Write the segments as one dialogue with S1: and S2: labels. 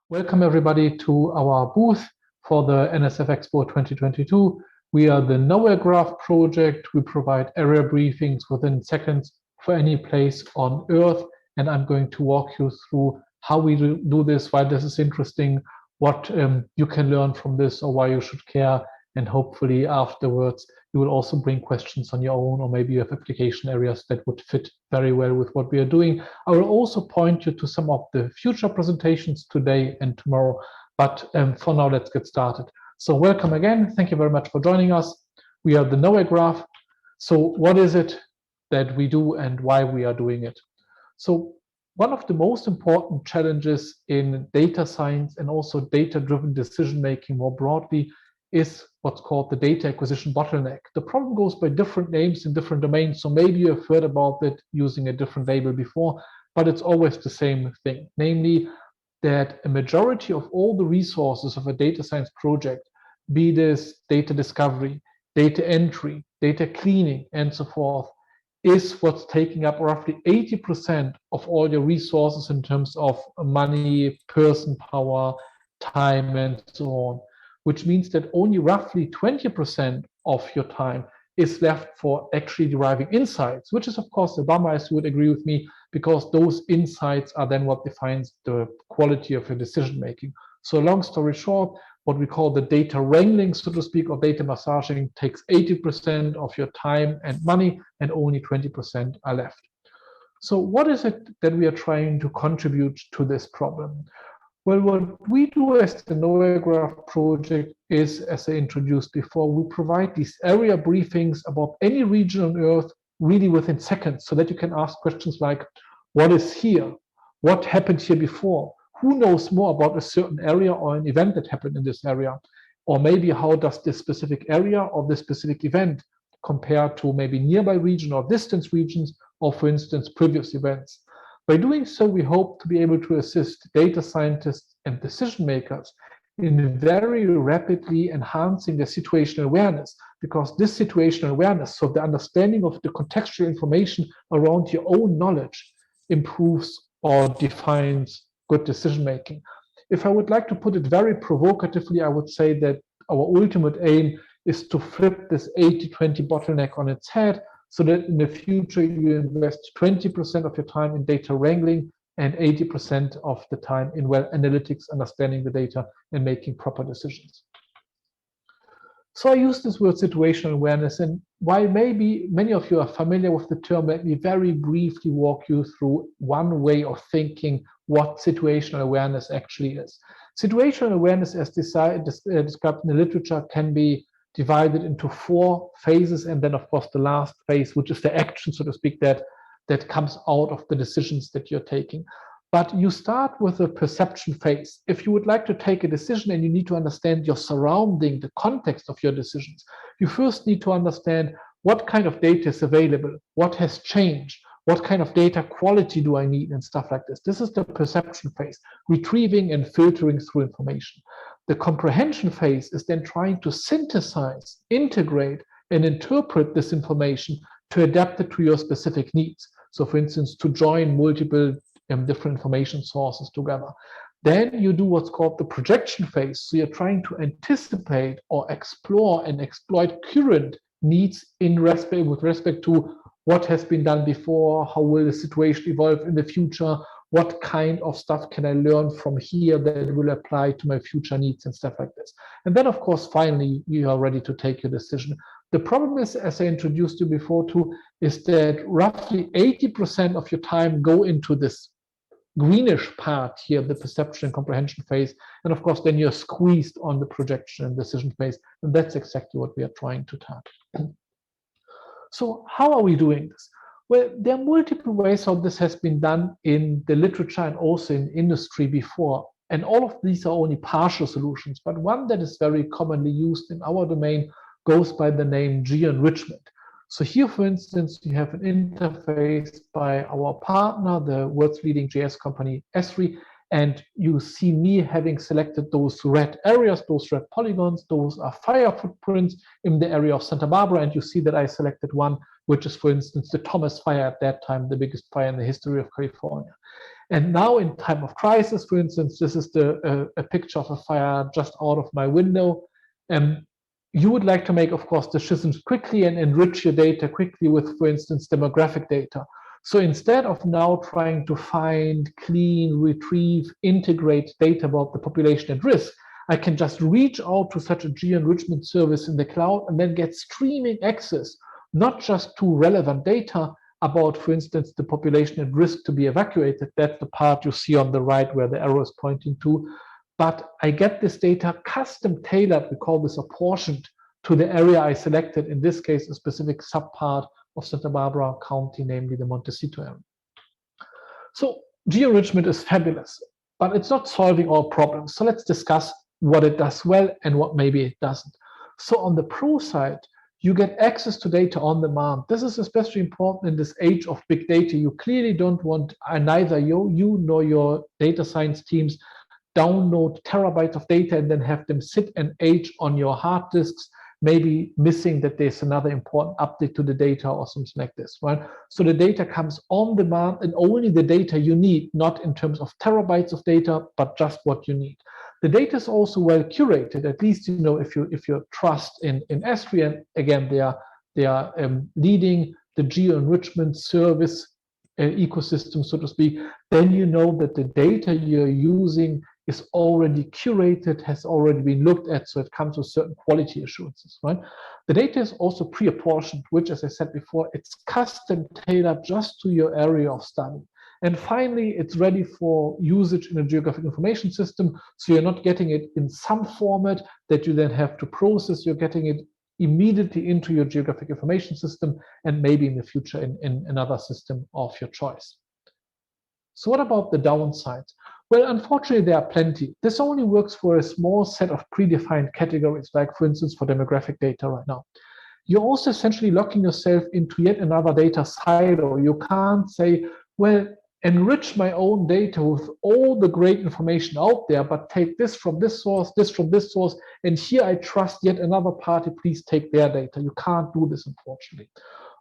S1: Welcome everybody to our booth for the NSF Expo 2022. We are the KnowWhereGraph project. We provide area briefings within seconds for any place on Earth. And I'm going to walk you through how we do this, why this is interesting, what you can learn from this or why you should care. And hopefully afterwards, you will also bring questions on your own, or maybe you have application areas that would fit very well with what we are doing. I will also point you to some of the future presentations today and tomorrow, but for now, let's get started. So welcome again. Thank you very much for joining us. We are the KnowWhereGraph. So what is it that we do and why we are doing it? So one of the most important challenges in data science and also data-driven decision-making more broadly is what's called the data acquisition bottleneck. The problem goes by different names in different domains, so maybe you have heard about it using a different label before, but it's always the same thing, namely that a majority of all the resources of a data science project, be this data discovery, data entry, data cleaning, and so forth, is what's taking up roughly 80% of all your resources in terms of money, person power, time, and so on, which means that only roughly 20% of your time is left for actually deriving insights, which is of course a bummer, as you would agree with me, because those insights are then what defines the quality of your decision making. So long story short, what we call the data wrangling, so to speak, or data massaging takes 80% of your time and money, and only 20% are left. So what is it that we are trying to contribute to this problem? Well, what we do as the KnowWhereGraph project is, as I introduced before, we provide these area briefings about any region on Earth really within seconds, so that you can ask questions like, what is here? What happened here before? Who knows more about a certain area or an event that happened in this area? Or maybe how does this specific area or this specific event compare to maybe nearby region or distance regions, or for instance, previous events? By doing so, we hope to be able to assist data scientists and decision makers in very rapidly enhancing their situational awareness, because this situational awareness, so the understanding of the contextual information around your own knowledge, improves or defines good decision making. If I would like to put it very provocatively, I would say that our ultimate aim is to flip this 80-20 bottleneck on its head, so that in the future you invest 20% of your time in data wrangling and 80% of the time in analytics, understanding the data, and making proper decisions. So I use this word situational awareness, and while maybe many of you are familiar with the term, let me very briefly walk you through one way of thinking what situational awareness actually is. Situational awareness, as described in the literature, can be divided into 4 phases, and then of course the last phase, which is the action, so to speak, that comes out of the decisions that you're taking. But you start with a perception phase. If you would like to take a decision and you need to understand your surrounding, the context of your decisions, you first need to understand what kind of data is available, what has changed, what kind of data quality do I need, and stuff like this. This is the perception phase, retrieving and filtering through information. The comprehension phase is then trying to synthesize, integrate, and interpret this information to adapt it to your specific needs. So for instance, to join multiple different information sources together. Then you do what's called the projection phase. So you're trying to anticipate or explore and exploit current needs with respect to what has been done before, how will the situation evolve in the future, what kind of stuff can I learn from here that will apply to my future needs and stuff like this. And then, of course, finally, you are ready to take your decision. The problem is, as I introduced you before too, is that roughly 80% of your time go into this greenish part here, the perception and comprehension phase. And of course, then you're squeezed on the projection and decision phase. And that's exactly what we are trying to tackle. So how are we doing this? Well, there are multiple ways how this has been done in the literature and also in industry before. And all of these are only partial solutions. But one that is very commonly used in our domain goes by the name geo-enrichment. So here, for instance, you have an interface by our partner, the world's leading GIS company, Esri, and you see me having selected those red areas, those red polygons. Those are fire footprints in the area of Santa Barbara, and you see that I selected one, which is, for instance, the Thomas Fire at that time, the biggest fire in the history of California. And now in time of crisis, for instance, this is a picture of a fire just out of my window. You would like to make, of course, decisions quickly and enrich your data quickly with, for instance, demographic data. So instead of now trying to find, clean, retrieve, integrate data about the population at risk, I can just reach out to such a geo-enrichment service in the cloud and then get streaming access, not just to relevant data about, for instance, the population at risk to be evacuated. That's the part you see on the right where the arrow is pointing to. But I get this data custom tailored, we call this apportioned, to the area I selected, in this case, a specific subpart of Santa Barbara County, namely the Montecito area. So geo-enrichment is fabulous, but it's not solving all problems. So let's discuss what it does well and what maybe it doesn't. So on the pro side, you get access to data on demand. This is especially important in this age of big data. You clearly don't want neither you nor your data science teams download terabytes of data and then have them sit and age on your hard disks, maybe missing that there's another important update to the data or something like this, right? So the data comes on demand and only the data you need, not in terms of terabytes of data, but just what you need. The data is also well curated, at least, you know, if you trust in Austria, and again, they are leading the geo-enrichment service ecosystem, so to speak, then you know that the data you're using is already curated, has already been looked at, so it comes with certain quality assurances, right? The data is also pre-apportioned, which, as I said before, it's custom tailored just to your area of study. And finally, it's ready for usage in a geographic information system, so you're not getting it in some format that you then have to process, you're getting it immediately into your geographic information system and maybe in the future in another system of your choice. So what about the downsides? Well, unfortunately, there are plenty. This only works for a small set of predefined categories, like, for instance, for demographic data right now. You're also essentially locking yourself into yet another data silo. You can't say, well, enrich my own data with all the great information out there, but take this from this source, this from this source, and here I trust yet another party, please take their data. You can't do this, unfortunately.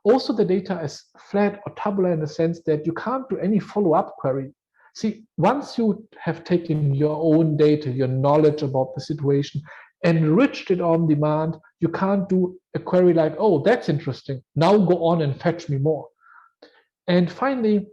S1: Also, the data is flat or tabular in the sense that you can't do any follow-up query. See, once you have taken your own data, your knowledge about the situation, enriched it on demand, you can't do a query like, oh, that's interesting, now go on and fetch me more. And finally,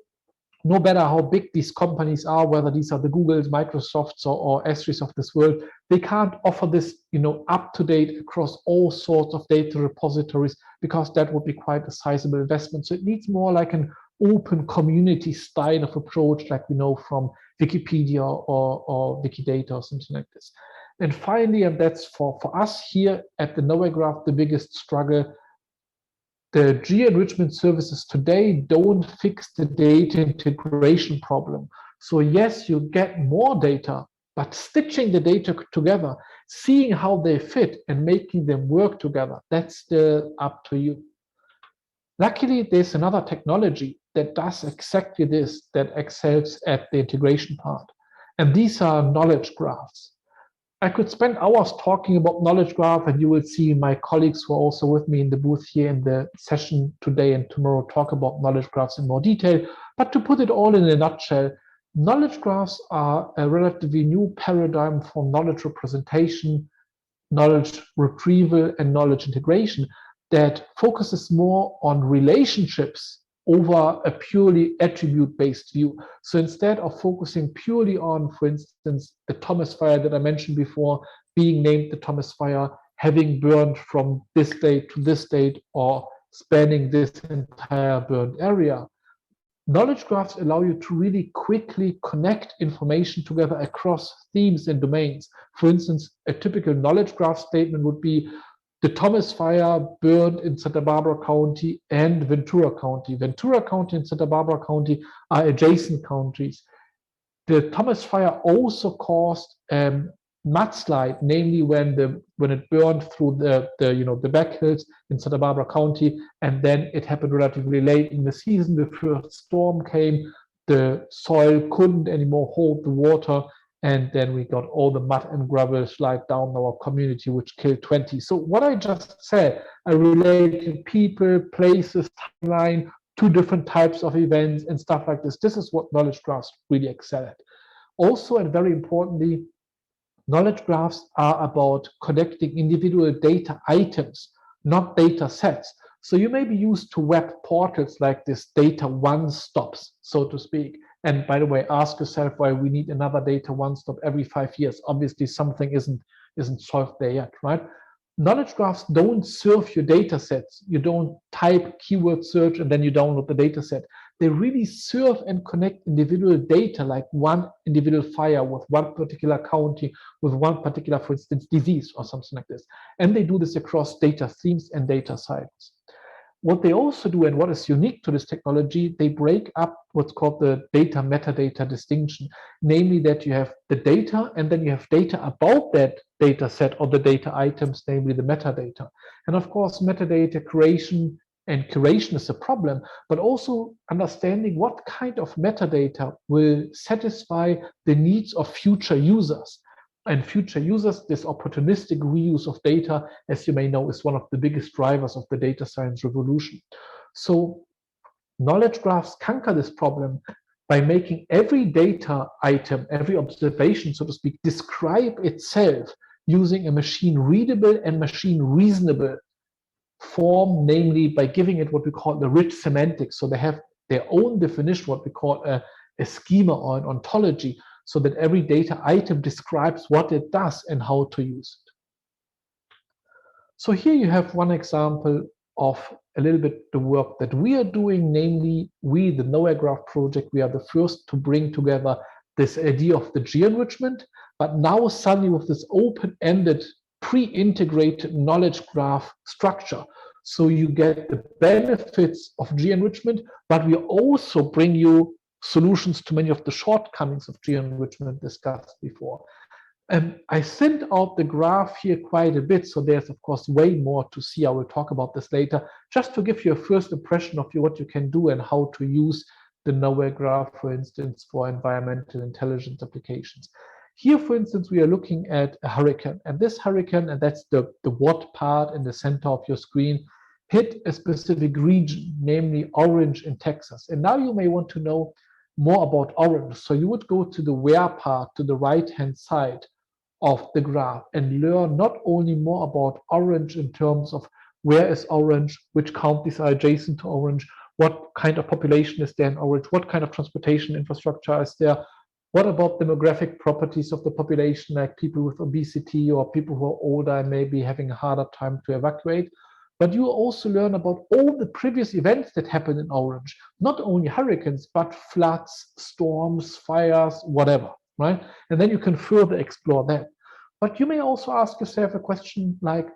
S1: no matter how big these companies are, whether these are the Googles, Microsofts, or Astries of this world, they can't offer this, you know, up to date across all sorts of data repositories, because that would be quite a sizable investment. So it needs more like an open community style of approach, like we know from Wikipedia or Wikidata or something like this. And finally, and that's for us here at the KnowWhereGraph, the biggest struggle, the geo-enrichment services today don't fix the data integration problem. So yes, you get more data, but stitching the data together, seeing how they fit and making them work together, that's still up to you. Luckily, there's another technology that does exactly this, that excels at the integration part. And these are knowledge graphs. I could spend hours talking about knowledge graph, and you will see my colleagues who are also with me in the booth here in the session today and tomorrow talk about knowledge graphs in more detail. But to put it all in a nutshell, knowledge graphs are a relatively new paradigm for knowledge representation, knowledge retrieval, and knowledge integration that focuses more on relationships over a purely attribute-based view. So instead of focusing purely on, for instance, the Thomas fire that I mentioned before, being named the Thomas fire, having burned from this date to this date, or spanning this entire burned area, knowledge graphs allow you to really quickly connect information together across themes and domains. For instance, a typical knowledge graph statement would be, the Thomas fire burned in Santa Barbara County and Ventura County. Ventura County and Santa Barbara County are adjacent counties. The Thomas fire also caused mudslide, namely when it burned through the back hills in Santa Barbara County, and then it happened relatively late in the season. The first storm came, the soil couldn't anymore hold the water, and then we got all the mud and gravel slide down our community, which killed 20. So what I just said, I related people, places, timeline, two different types of events and stuff like this. This is what knowledge graphs really excel at. Also, and very importantly, knowledge graphs are about connecting individual data items, not data sets. So you may be used to web portals like this data one-stops, so to speak. And by the way, ask yourself why we need another data one-stop every 5 years. Obviously, something isn't solved there yet, right? Knowledge graphs don't serve your data sets. You don't type keyword search and then you download the data set. They really serve and connect individual data, like one individual fire with one particular county, with one particular, for instance, disease or something like this. And they do this across data themes and data cycles. What they also do, and what is unique to this technology, they break up what's called the data metadata distinction, namely that you have the data and then you have data about that data set or the data items, namely the metadata. And of course, metadata creation and curation is a problem, but also understanding what kind of metadata will satisfy the needs of future users. And future users, this opportunistic reuse of data, as you may know, is one of the biggest drivers of the data science revolution. So knowledge graphs conquer this problem by making every data item, every observation, so to speak, describe itself using a machine readable and machine reasonable form, namely by giving it what we call the rich semantics. So they have their own definition, what we call a schema or an ontology, so that every data item describes what it does and how to use it. So here you have one example of a little bit the work that we are doing, namely we, the KnowWhereGraph project, we are the first to bring together this idea of the geo-enrichment, but now suddenly with this open-ended, pre-integrated knowledge graph structure. So you get the benefits of geo-enrichment, but we also bring you solutions to many of the shortcomings of geo-enrichment discussed before. I sent out the graph here quite a bit, so there's of course way more to see. I will talk about this later, just to give you a first impression of what you can do and how to use the KnowWhereGraph, for instance, for environmental intelligence applications. Here, for instance, we are looking at a hurricane, and this hurricane, and that's the what part in the center of your screen, hit a specific region, namely Orange in Texas. And now you may want to know more about Orange. So you would go to the where part to the right-hand side of the graph and learn not only more about Orange in terms of where is Orange, which counties are adjacent to Orange, what kind of population is there in Orange, what kind of transportation infrastructure is there, what about demographic properties of the population, like people with obesity or people who are older and maybe having a harder time to evacuate. But you also learn about all the previous events that happened in Orange, not only hurricanes, but floods, storms, fires, whatever, right? And then you can further explore that. But you may also ask yourself a question like,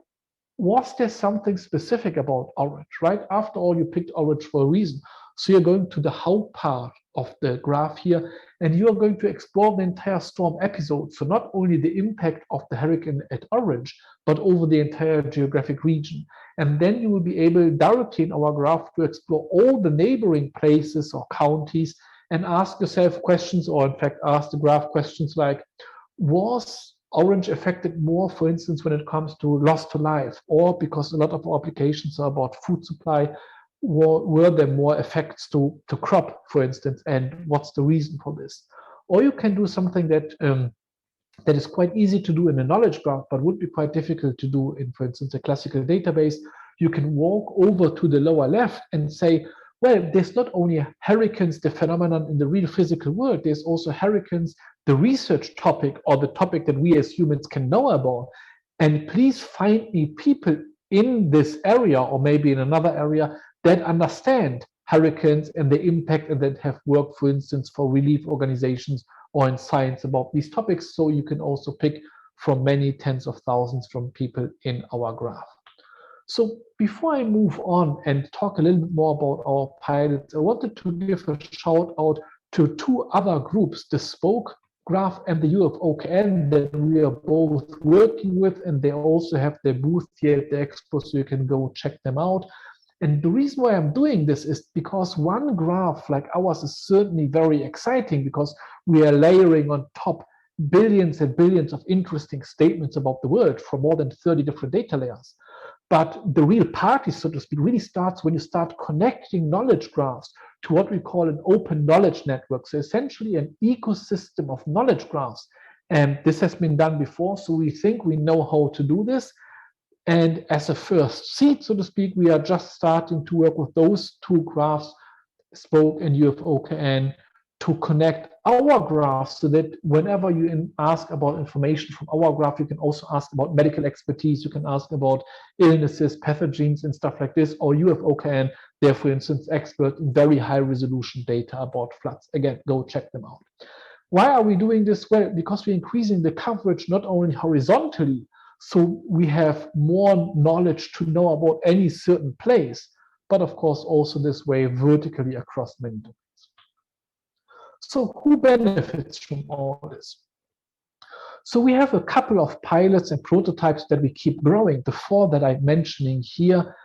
S1: was there something specific about Orange, right? After all, you picked Orange for a reason. So you're going to the how part of the graph here, and you are going to explore the entire storm episode. So not only the impact of the hurricane at Orange, but over the entire geographic region. And then you will be able directly in our graph to explore all the neighboring places or counties and ask yourself questions, or in fact, ask the graph questions like, was Orange affected more, for instance, when it comes to loss to life, or because a lot of our applications are about food supply, were there more effects to crop, for instance, and what's the reason for this? Or you can do something that that is quite easy to do in a knowledge graph, but would be quite difficult to do in, for instance, a classical database. You can walk over to the lower left and say, well, there's not only hurricanes, the phenomenon in the real physical world, there's also hurricanes, the research topic or the topic that we as humans can know about. And please find me people in this area or maybe in another area that understand hurricanes and the impact and that have worked, for instance, for relief organizations or in science about these topics. So you can also pick from many tens of thousands from people in our graph. So before I move on and talk a little bit more about our pilots, I wanted to give a shout out to two other groups, the Spoke Graph and the UFOKN, that we are both working with, and they also have their booth here at the Expo, so you can go check them out. And the reason why I'm doing this is because one graph like ours is certainly very exciting, because we are layering on top billions and billions of interesting statements about the world from more than 30 different data layers. But the real party, so to speak, really starts when you start connecting knowledge graphs to what we call an open knowledge network. So essentially an ecosystem of knowledge graphs. And this has been done before, so we think we know how to do this. And as a first seed, so to speak, we are just starting to work with those two graphs, Spoke and UFOKN, to connect our graphs so that whenever you ask about information from our graph, you can also ask about medical expertise, you can ask about illnesses, pathogens, and stuff like this, or UFOKN, they're, for instance, expert in very high resolution data about floods. Again, go check them out. Why are we doing this? Well, because we're increasing the coverage not only horizontally, so we have more knowledge to know about any certain place, but of course also this way vertically across many domains. So who benefits from all this? So we have a couple of pilots and prototypes that we keep growing. The four that I'm mentioning here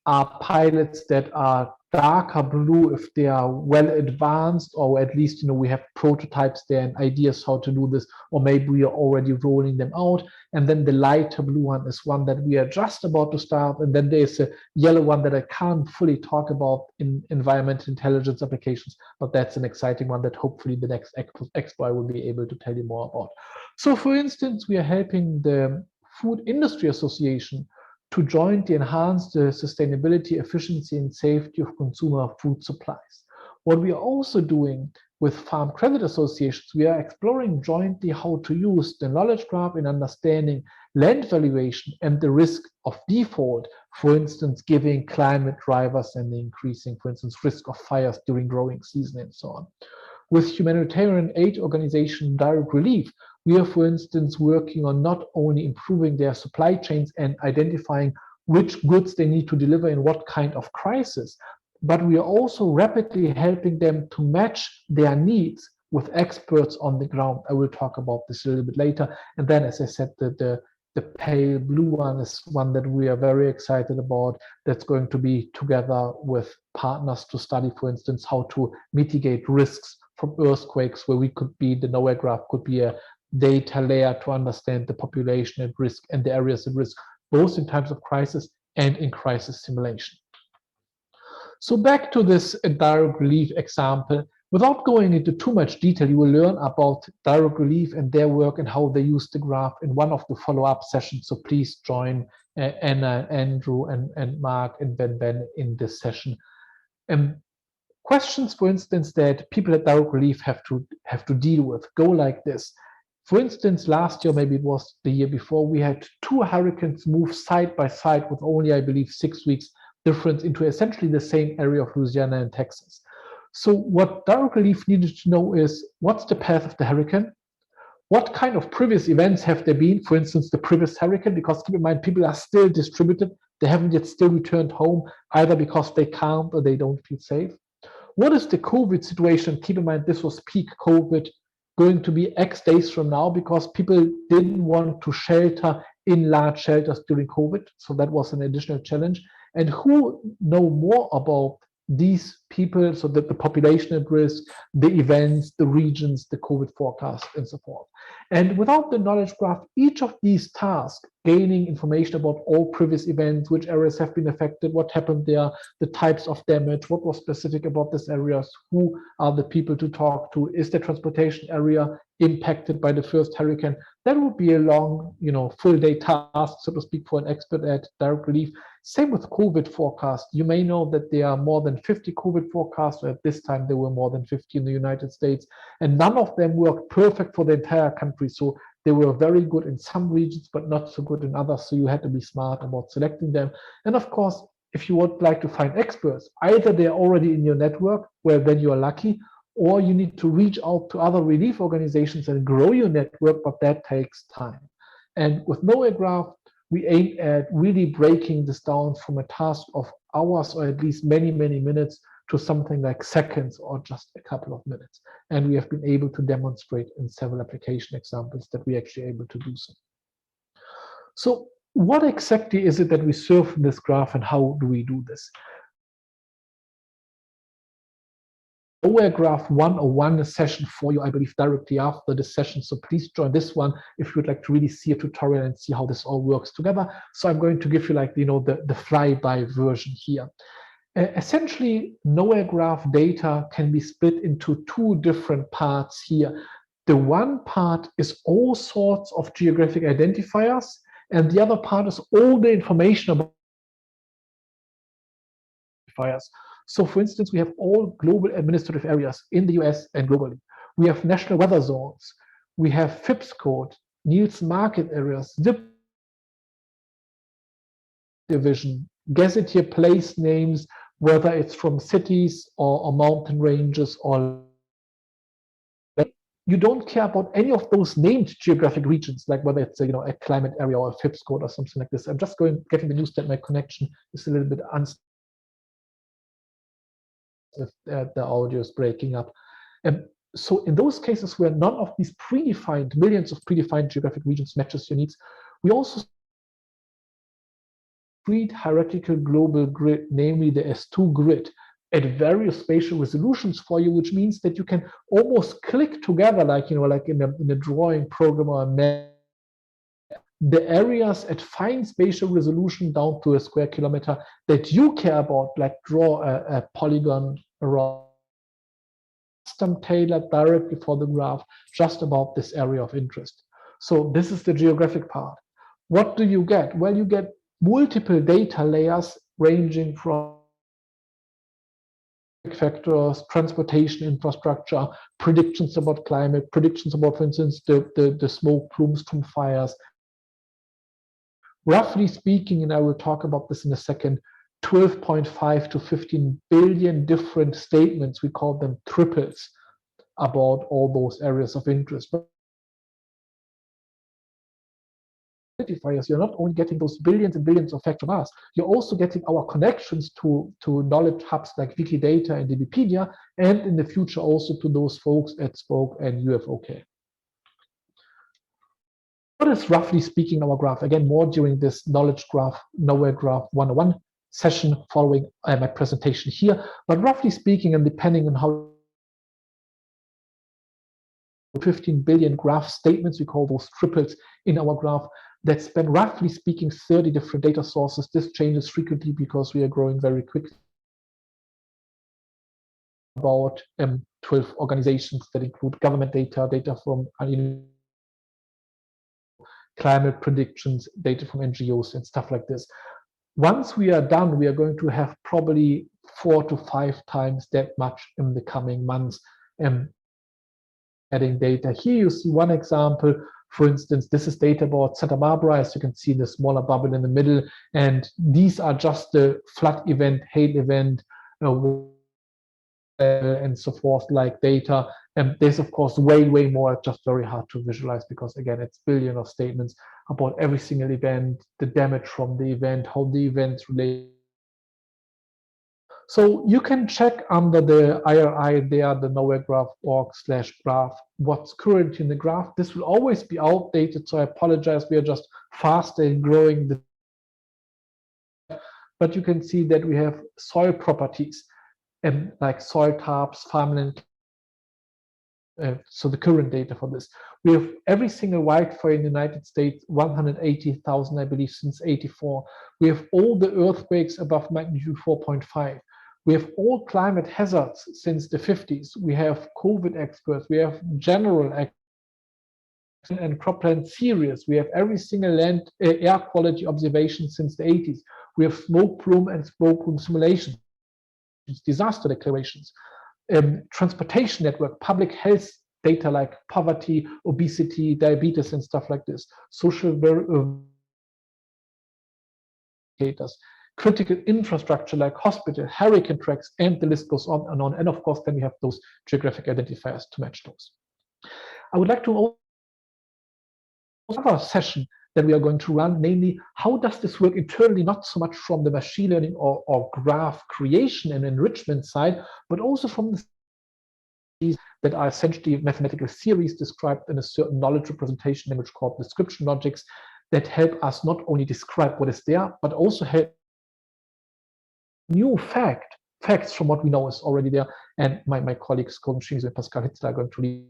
S1: are pilots that are darker blue if they are well advanced, or at least we have prototypes there and ideas how to do this, or maybe we are already rolling them out. And then the lighter blue one is one that we are just about to start, and then there's a yellow one that I can't fully talk about in environmental intelligence applications, but that's an exciting one that hopefully the next Expo I will be able to tell you more about. So for instance, we are helping the Food Industry Association to jointly enhance the sustainability, efficiency, and safety of consumer food supplies. What we are also doing with farm credit associations, we are exploring jointly how to use the knowledge graph in understanding land valuation and the risk of default, for instance, giving climate drivers and the increasing, for instance, risk of fires during growing season and so on. With humanitarian aid organization Direct Relief, we are, for instance, working on not only improving their supply chains and identifying which goods they need to deliver in what kind of crisis, but we are also rapidly helping them to match their needs with experts on the ground. I will talk about this a little bit later. And then, as I said, the pale blue one is one that we are very excited about, that's going to be together with partners to study, for instance, how to mitigate risks from earthquakes, where we could be, the KnowWhereGraph could be a data layer to understand the population at risk and the areas at risk, both in times of crisis and in crisis simulation. So back to this Direct Relief example. Without going into too much detail, you will learn about Direct Relief and their work and how they use the graph in one of the follow-up sessions. So please join Anna, Andrew, and Mark and Ben in this session. Questions, for instance, that people at Direct Relief have to deal with go like this. For instance, last year, maybe it was the year before, we had two hurricanes move side by side with only, I believe, 6 weeks difference into essentially the same area of Louisiana and Texas. So what Direct Relief needed to know is, what's the path of the hurricane? What kind of previous events have there been? For instance, the previous hurricane, because keep in mind, people are still distributed. They haven't yet still returned home, either because they can't or they don't feel safe. What is the COVID situation? Keep in mind, this was peak COVID, going to be X days from now, because people didn't want to shelter in large shelters during COVID. So that was an additional challenge. And who know more about these people, so that the population at risk, the events, the regions, the COVID forecast, and so forth. And without the knowledge graph, each of these tasks, gaining information about all previous events, which areas have been affected, what happened there, the types of damage, what was specific about these areas, who are the people to talk to, is the transportation area impacted by the first hurricane? That would be a long, full day task, so to speak, for an expert at Direct Relief. Same with COVID forecast. You may know that there are more than 50 COVID forecasts. At this time, there were more than 50 in the United States, and none of them worked perfect for the entire country. So they were very good in some regions, but not so good in others. So you had to be smart about selecting them. And of course, if you would like to find experts, either they're already in your network, where then you are lucky, or you need to reach out to other relief organizations and grow your network, but that takes time. And with KnowWhereGraph, we aim at really breaking this down from a task of hours, or at least many, many minutes, to something like seconds or just a couple of minutes. And we have been able to demonstrate in several application examples that we're actually able to do so. So what exactly is it that we serve in this graph, and how do we do this? KnowWhereGraph 101 session for you, I believe, directly after this session. So please join this one if you would like to really see a tutorial and see how this all works together. So I'm going to give you like, the flyby version here. Essentially, KnowWhereGraph data can be split into two different parts here. The one part is all sorts of geographic identifiers, and the other part is all the information about identifiers. So for instance, we have all global administrative areas in the US and globally. We have national weather zones. We have FIPS code, Nielsen market areas, ZIP division, gazetteer place names, whether it's from cities or mountain ranges or you don't care about any of those named geographic regions, like whether it's a climate area or a FIPS code or something like this. I'm just getting the news that my connection is a little bit unstable. If the audio is breaking up. So in those cases where none of these millions of predefined geographic regions matches your needs, we also create hierarchical global grid, namely the S2 grid, at various spatial resolutions for you, which means that you can almost click together, like in a drawing program or a map, the areas at fine spatial resolution down to a square kilometer that you care about, like draw a polygon around, custom tailored directly for the graph, just about this area of interest. So this is the geographic part. What do you get? Well, you get multiple data layers ranging from factors, transportation infrastructure, predictions about climate, predictions about, for instance, the smoke plumes from fires. Roughly speaking, and I will talk about this in a second, 12.5 to 15 billion different statements, we call them triples, about all those areas of interest. But you're not only getting those billions and billions of facts from us, you're also getting our connections to knowledge hubs like Wikidata and Wikipedia, and in the future also to those folks at Spoke and UFOK. What is roughly speaking our graph? Again, more during this knowledge graph, KnowWhereGraph 101 session following my presentation here. But roughly speaking, and depending on how 15 billion graph statements, we call those triples in our graph, that span roughly speaking 30 different data sources. This changes frequently because we are growing very quickly. About 12 organizations that include government data from climate predictions, data from NGOs and stuff like this. Once we are done, we are going to have probably 4 to 5 times that much in the coming months. Adding data. Here you see one example. For instance, this is data about Santa Barbara, as you can see, the smaller bubble in the middle. And these are just the flood event, hail event, and so forth, like data. And there's, of course, way more, just very hard to visualize because, again, it's billions of statements about every single event, the damage from the event, how the events relate. So you can check under the IRI there, the knowwheregraph.org/graph, what's currently in the graph. This will always be outdated, so I apologize. We are just faster in growing but you can see that we have soil properties and like soil types, farmland. So the current data for this. We have every single wildfire in the United States, 180,000, I believe, since '84. We have all the earthquakes above magnitude 4.5. We have all climate hazards since the 50s. We have COVID experts. We have general experts and cropland series. We have every single land air quality observation since the 80s. We have smoke plume and smoke plume simulations, disaster declarations, transportation network, public health data like poverty, obesity, diabetes, and stuff like this. Social indicators, critical infrastructure like hospital, hurricane tracks, and the list goes on and on. And of course, then we have those geographic identifiers to match those. I would like to also another session that we are going to run, namely, how does this work internally, not so much from the machine learning or graph creation and enrichment side, but also from the that are essentially mathematical theories described in a certain knowledge representation language called description logics that help us not only describe what is there, but also help new fact facts from what we know is already there. And my colleagues, Konshis and Pascal Hitzler, are going to lead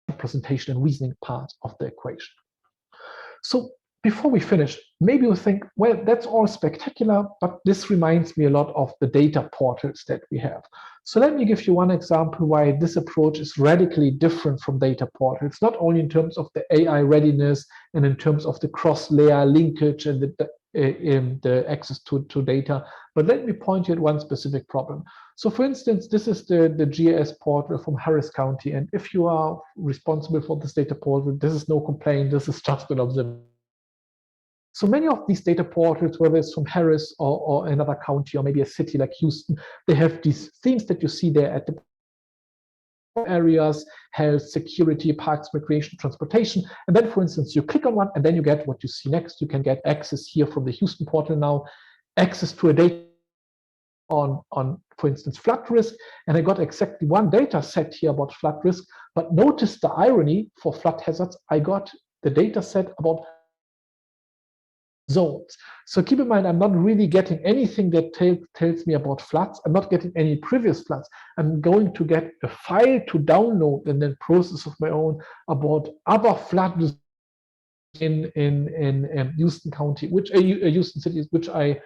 S1: the presentation and reasoning part of the equation. So before we finish, maybe you think, well, that's all spectacular, but this reminds me a lot of the data portals that we have. So let me give you one example why this approach is radically different from data portals, not only in terms of the AI readiness and in terms of the cross-layer linkage and the access to data, but let me point you at one specific problem. So for instance, this is the GIS portal from Harris County, and if you are responsible for this data portal, this is no complaint, this is just an observation. So many of these data portals, whether it's from Harris or another county or maybe a city like Houston, they have these themes that you see there at the areas, health, security, parks, recreation, transportation. And then, for instance, you click on one and then you get what you see next. You can get access here from the Houston portal now, access to a data on, for instance, flood risk. And I got exactly one data set here about flood risk. But notice the irony for flood hazards. I got the data set about zones. So keep in mind, I'm not really getting anything that tells me about floods. I'm not getting any previous floods. I'm going to get a file to download and then process of my own about other floods in Houston County, which Houston City, which I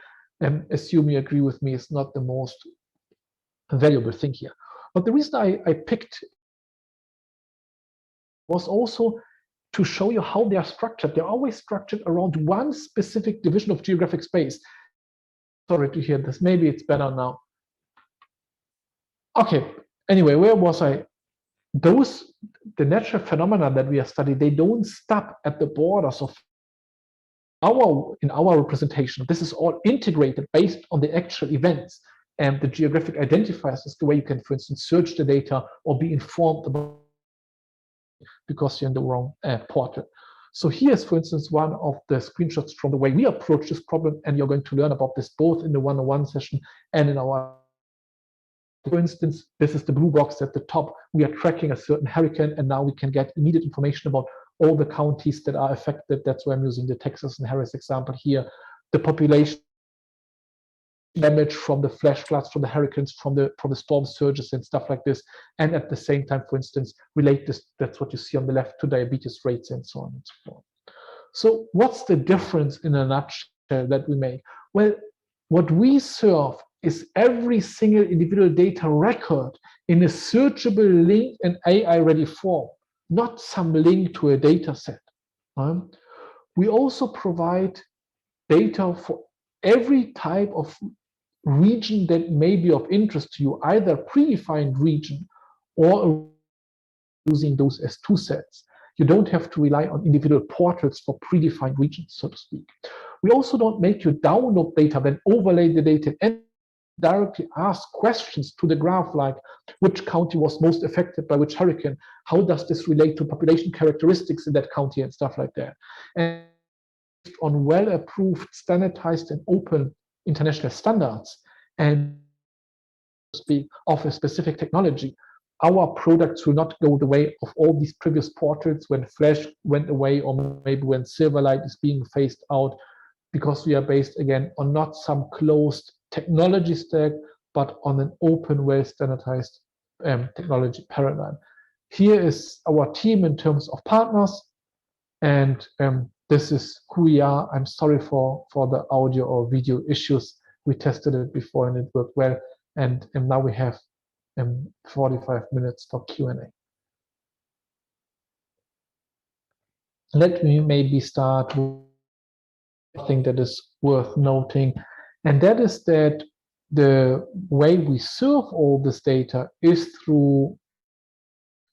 S1: assume you agree with me is not the most valuable thing here. But the reason I picked was also to show you how they are structured. They're always structured around one specific division of geographic space. Sorry to hear this. Maybe it's better now. Okay. Anyway, where was I? The natural phenomena that we are studying, they don't stop at the borders of in our representation. This is all integrated based on the actual events. And the geographic identifiers is the way you can, for instance, search the data or be informed about because you're in the wrong portal. So here's, for instance, one of the screenshots from the way we approach this problem, and you're going to learn about this both in the one-on-one session and in our. For instance, this is the blue box at the top. We are tracking a certain hurricane, and now we can get immediate information about all the counties that are affected. That's why I'm using the Texas and Harris example here. The population damage from the flash floods, from the hurricanes, from the storm surges and stuff like this, and at the same time, for instance, relate this. That's what you see on the left to diabetes rates and so on and so forth. So, what's the difference in a nutshell that we make? Well, what we serve is every single individual data record in a searchable, linked, and AI-ready form, not some link to a data set. We also provide data for every type of region that may be of interest to you, either predefined region or using those as two sets. You don't have to rely on individual portals for predefined regions, so to speak. We also don't make you download data, then overlay the data and directly ask questions to the graph, like which county was most affected by which hurricane? How does this relate to population characteristics in that county and stuff like that? And on well-approved, standardized, and open international standards and speak of a specific technology, our products will not go the way of all these previous portals when Flash went away or maybe when Silverlight is being phased out, because we are based again on not some closed technology stack, but on an open, well-standardized technology paradigm. Here is our team in terms of partners, and this is who we are. I'm sorry for the audio or video issues. We tested it before and it worked well. And now we have 45 minutes for Q&A. Let me maybe start with something that is worth noting. And that is that the way we serve all this data is through,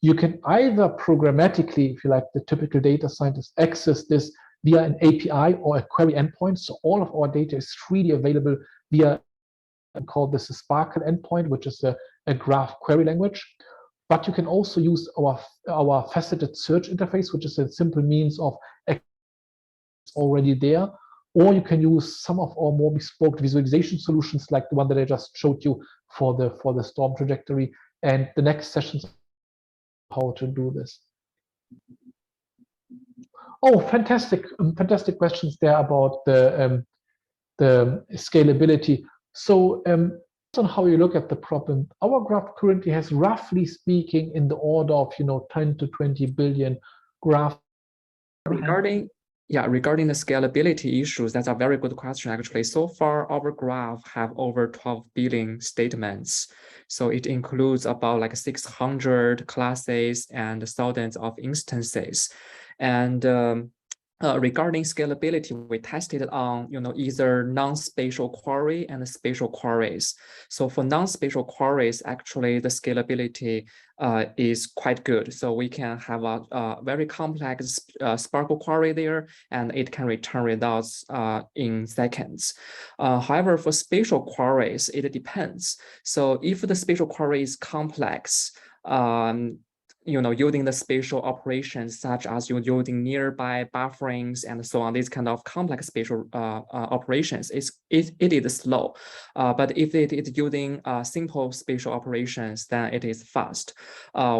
S1: you can either programmatically, if you like, the typical data scientist, access this via an API or a query endpoint. So all of our data is freely available via, I call this a Sparkle endpoint, which is a graph query language. But you can also use our faceted search interface, which is a simple means of already there. Or you can use some of our more bespoke visualization solutions, like the one that I just showed you for the storm trajectory. And the next sessions, how to do this. Oh, fantastic questions there about the scalability. So on how you look at the problem, our graph currently has, roughly speaking, in the order of 10 to 20 billion graphs.
S2: Regarding the scalability issues, that's a very good question, actually. So far, our graph have over 12 billion statements. So it includes about like 600 classes and thousands of instances. And regarding scalability, we tested on either non-spatial query and spatial queries. So for non-spatial queries, actually the scalability is quite good. So we can have a very complex Sparkle query there, and it can return results in seconds. However, for spatial queries, it depends. So if the spatial query is complex, using the spatial operations such as using nearby bufferings and so on, these kind of complex spatial operations, it is slow. But if it is using simple spatial operations, then it is fast.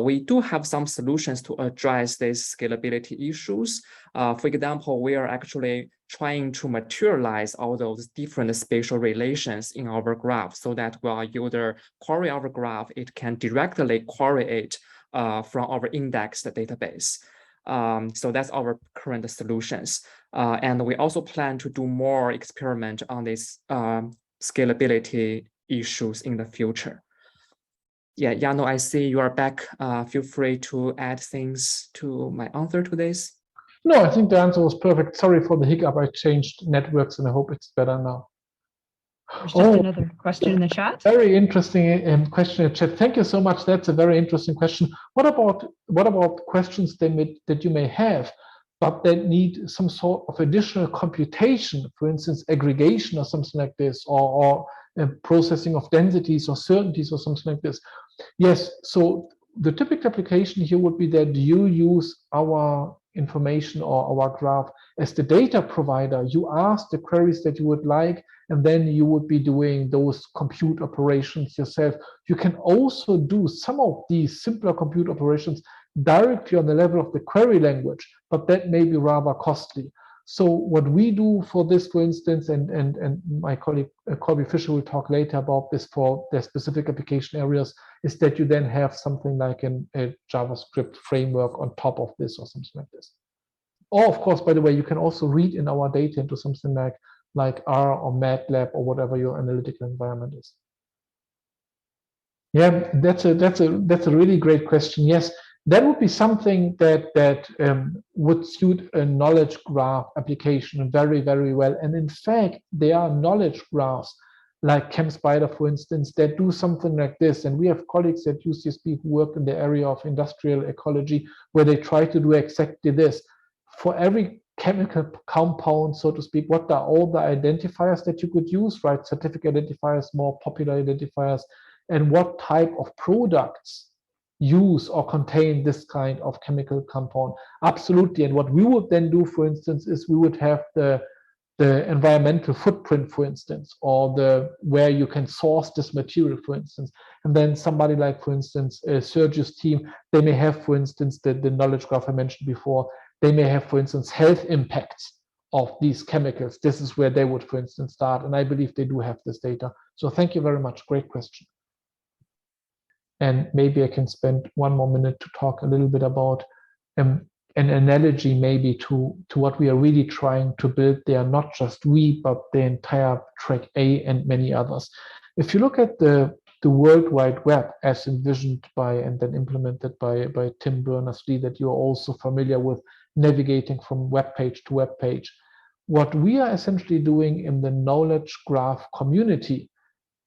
S2: We do have some solutions to address these scalability issues. For example, we are actually trying to materialize all those different spatial relations in our graph so that while user query our graph, it can directly query it from our indexed database. So that's our current solutions. And we also plan to do more experiment on these scalability issues in the future. Yeah, Jano, I see you are back. Feel free to add things to my answer to this.
S1: No, I think the answer was perfect. Sorry for the hiccup. I changed networks and I hope it's better now.
S3: There's just another question in the chat.
S1: Very interesting question in the chat. Thank you so much. That's a very interesting question. What about questions that you may have, but that need some sort of additional computation, for instance, aggregation or something like this, or processing of densities or certainties or something like this? Yes. So the typical application here would be that you use our information or our graph as the data provider. You ask the queries that you would like, and then you would be doing those compute operations yourself. You can also do some of these simpler compute operations directly on the level of the query language, but that may be rather costly. So what we do for this, for instance, and my colleague Colby Fisher will talk later about this for their specific application areas, is that you then have something like a JavaScript framework on top of this or something like this. Or of course, by the way, you can also read in our data into something like R or MATLAB or whatever your analytical environment is. Yeah, that's a really great question. Yes, that would be something that would suit a knowledge graph application very, very well. And in fact, there are knowledge graphs like ChemSpider, for instance, that do something like this. And we have colleagues at UCSB who work in the area of industrial ecology, where they try to do exactly this. For every chemical compound, so to speak, what are all the identifiers that you could use, right? Certificate identifiers, more popular identifiers, and what type of products use or contain this kind of chemical compound. Absolutely. And what we would then do, for instance, is we would have the environmental footprint, for instance, or where you can source this material, for instance. And then somebody like, for instance, Sergio's team, they may have, for instance, the knowledge graph I mentioned before. They may have, for instance, health impacts of these chemicals. This is where they would, for instance, start. And I believe they do have this data. So thank you very much. Great question. And maybe I can spend one more minute to talk a little bit about an analogy maybe to what we are really trying to build there, not just we, but the entire track A and many others. If you look at the World Wide Web as envisioned by and then implemented by Tim Berners-Lee, that you're also familiar with, navigating from web page to web page, what we are essentially doing in the knowledge graph community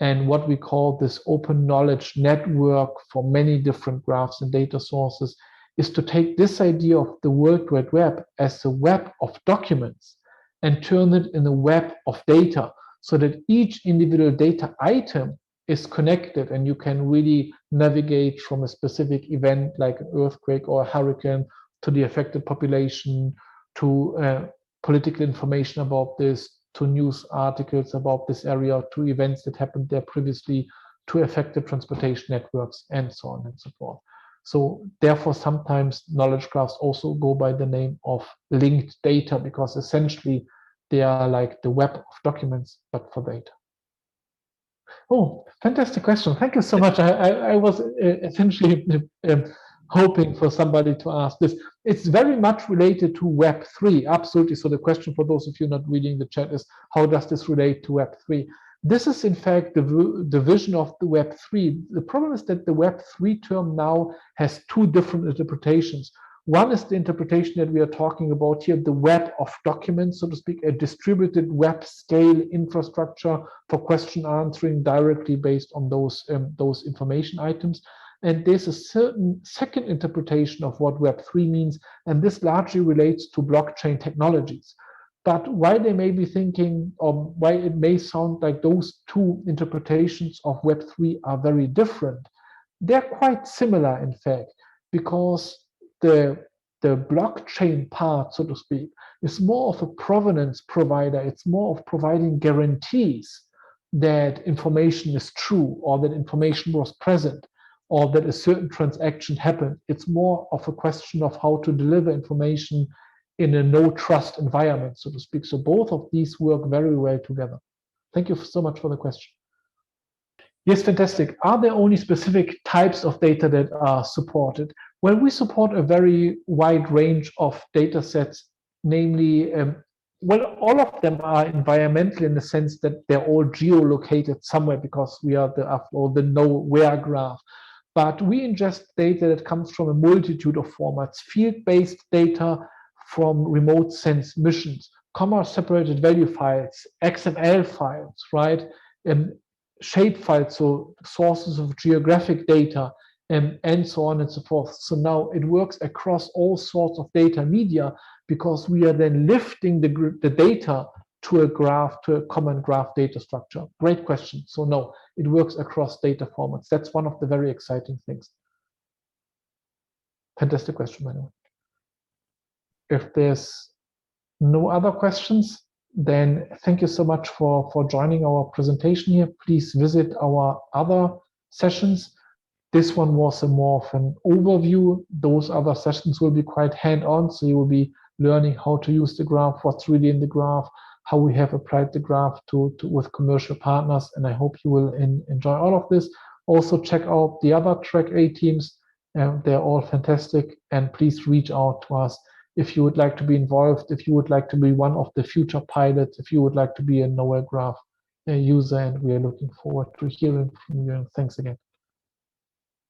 S1: and what we call this open knowledge network for many different graphs and data sources is to take this idea of the World Wide Web as a web of documents and turn it in a web of data, so that each individual data item is connected and you can really navigate from a specific event like an earthquake or a hurricane to the affected population, to political information about this, to news articles about this area, to events that happened there previously, to affected transportation networks, and so on and so forth. So therefore, sometimes knowledge graphs also go by the name of linked data, because essentially they are like the web of documents, but for data. Oh, fantastic question. Thank you so much. I was essentially hoping for somebody to ask this. It's very much related to Web3, absolutely. So the question for those of you not reading the chat is, how does this relate to Web3? This is in fact the vision of the Web3. The problem is that the Web3 term now has two different interpretations. One is the interpretation that we are talking about here, the web of documents, so to speak, a distributed web scale infrastructure for question answering directly based on those information items. And there's a certain second interpretation of what Web3 means, and this largely relates to blockchain technologies. But why they may be thinking, or why it may sound like those two interpretations of Web3 are very different, they're quite similar, in fact, because the blockchain part, so to speak, is more of a provenance provider. It's more of providing guarantees that information is true, or that information was present, or that a certain transaction happened. It's more of a question of how to deliver information in a no-trust environment, so to speak. So both of these work very well together. Thank you so much for the question. Yes, fantastic. Are there only specific types of data that are supported? Well, we support a very wide range of data sets, namely, well, all of them are environmental in the sense that they're all geolocated somewhere because we are the KnowWhereGraph. But we ingest data that comes from a multitude of formats, field-based data from remote sense missions, comma-separated value files, XML files, right? Shape files, so sources of geographic data, and so on and so forth. So now it works across all sorts of data media because we are then lifting the data to a graph, to a common graph data structure. Great question. So no, it works across data formats. That's one of the very exciting things. Fantastic question, by the way. If there's no other questions, then thank you so much for joining our presentation here. Please visit our other sessions. This one was a more of an overview. Those other sessions will be quite hands-on, so you will be learning how to use the graph, what's really in the graph, how we have applied the graph with commercial partners, and I hope you will enjoy all of this. Also check out the other Track A teams. They're all fantastic, and please reach out to us if you would like to be involved, if you would like to be one of the future pilots, if you would like to be a KnowWhereGraph user, and we are looking forward to hearing from you. And thanks again.